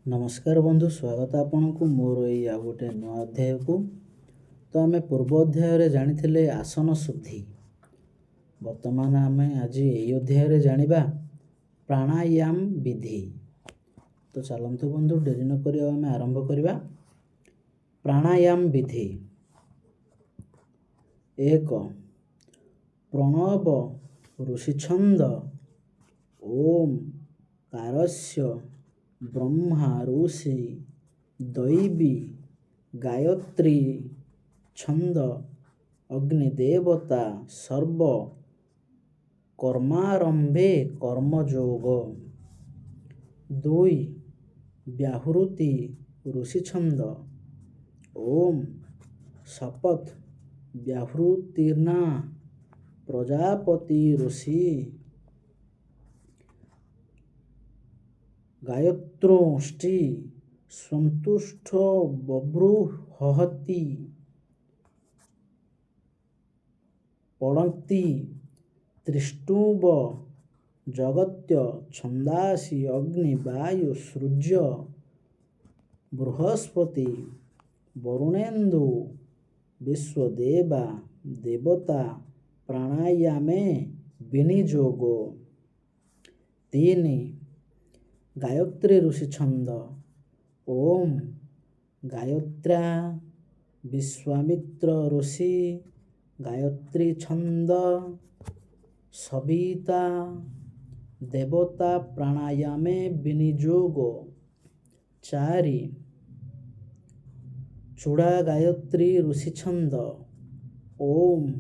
नमस्कार बंधु, स्वागत आपनकु मोर एई आ गोटे नया अध्याय को। तो आमे पूर्व अध्याय रे जानिथिले आसन शुद्धि। वर्तमान आमे आज एई अध्याय रे जानिबा प्राणायाम विधि। तो चलंतु बंधु, डेरी न करि आमे आरंभ करिबा। प्राणायाम विधि 1 प्रणव ऋषि छंद ओम कारस्य ब्रह्मा ऋषि दैवी गायत्री छंद अग्निदेवता सर्व कर्मारंभे कर्मयोग 2 व्याहृति ऋषि छंद ओम शपथ व्याहृतिर्ना प्रजापति ऋषि गायत्रोष्टि संतुष्ट बभ्रुहति पड़न्ति त्रिष्टुव जगत्य छंदासि अग्नि वायु सूर्य बृहस्पति वरुणेन्दु विश्वदेवा देवता प्राणायामे विनियोगो 3 गायत्री ऋषि छंद ओम गायत्र्या विश्वामित्र ऋषि गायत्री छंद सविता देवता प्राणायामे विनियोगो 4 चूड़ा गायत्री ऋषि छंद ओम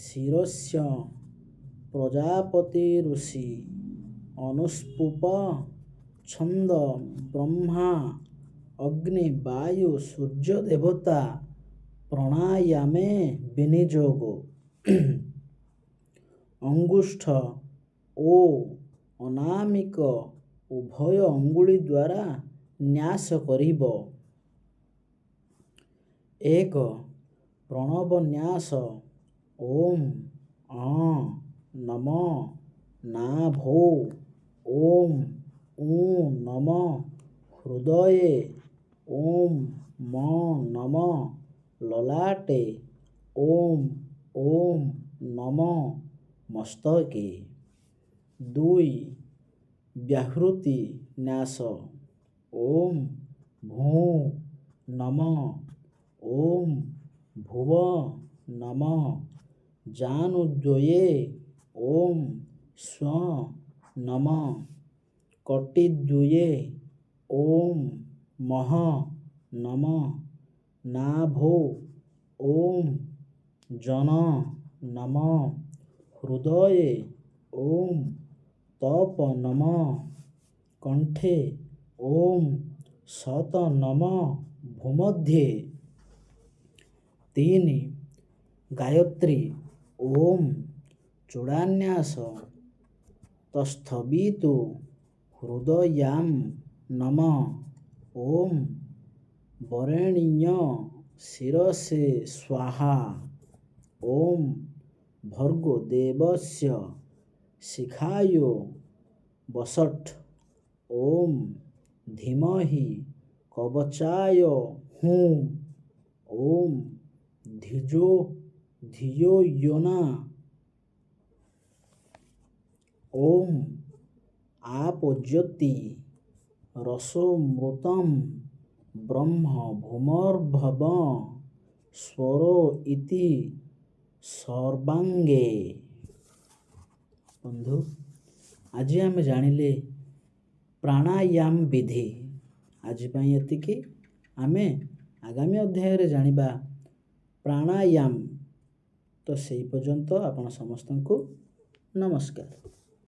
शिरस्य प्रजापति ऋषि अनुष्पुप छंद ब्रह्मा अग्नि वायु सूर्य देवता प्राणायामे विनियोगो अंगुष्ठ ओ अनामिक उभय अंगुली द्वारा न्यास करिब 1 प्रणव न्यास ओम नम नाभो ओम नम हृदये ओम नम ललाटे ओम नम मस्तके 2 व्याहृति न्यास ओम भू नम ओम भुव नम जानुद्वये ओम स्व नम कटिद्वये ओम मह नम नाभो ओम जन नम हृदये ओम तप नम कंठे ओम सत नम भूमध्ये 3 गायत्री ओम चूड़ान्यास तस्थवितु हृदयाम नम ओम वरेण्य शिरसे स्वाहा ओम भर्गो देवस्य शिखायो वसट् ओम धीमहि कवचाय हूँ ओम धियो योना ओम आपज्योति रसोमृतम ब्रह्म भूमर्भव स्वरो इति सर्वांगे। बंधु, आज आम जानिले प्राणायाम विधि। आज पाई एतिकी। आमे आगामी अध्याय रे जानिबा प्राणायाम। तो सेई पर्यंत आपण समस्तंकु नमस्कार।